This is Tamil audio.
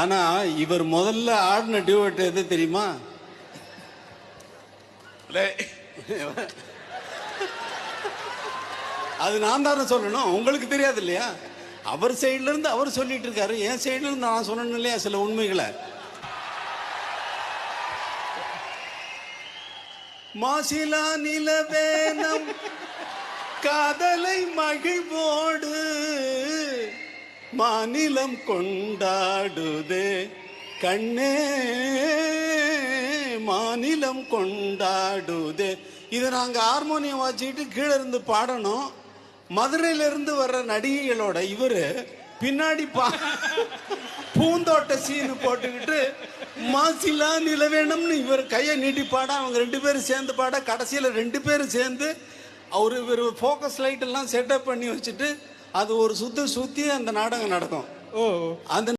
ஆனா இவர் முதல்ல ஆடின டியூட் எது தெரியுமா? அது நான் தானே சொல்லணும், உங்களுக்கு தெரியாது இல்லையா? அவர் சைடுல இருந்து அவர் சொல்லிட்டு இருக்காரு, என் சைடுல இருந்து நான் சொல்லணும் இல்லையா சில உண்மைகளை. மாசிலா நிலவேனம் காதலை மகிழ்வோடு மாநிலம் கொண்டாடுதே கண்ணே, மாநிலம் கொண்டாடுதே. இதை நாங்க ஹார்மோனியம் வாச்சிட்டு கீழே இருந்து பாடணும். மதுரையில இருந்து வர்ற நடிகைகளோட இவரு பின்னாடி பூந்தோட்ட சீனு போட்டுக்கிட்டு மாசிலா நிலவேணும்னு இவர் கையை நீட்டி பாட, அவங்க 2 பேரும் சேர்ந்து பாட, கடைசியில் 2 பேரும் சேர்ந்து அவரு இவர் ஃபோக்கஸ் லைட் எல்லாம் செட்டப் பண்ணி வச்சுட்டு அது ஒரு சுத்தி அந்த நாடகம் நடக்கும். அந்த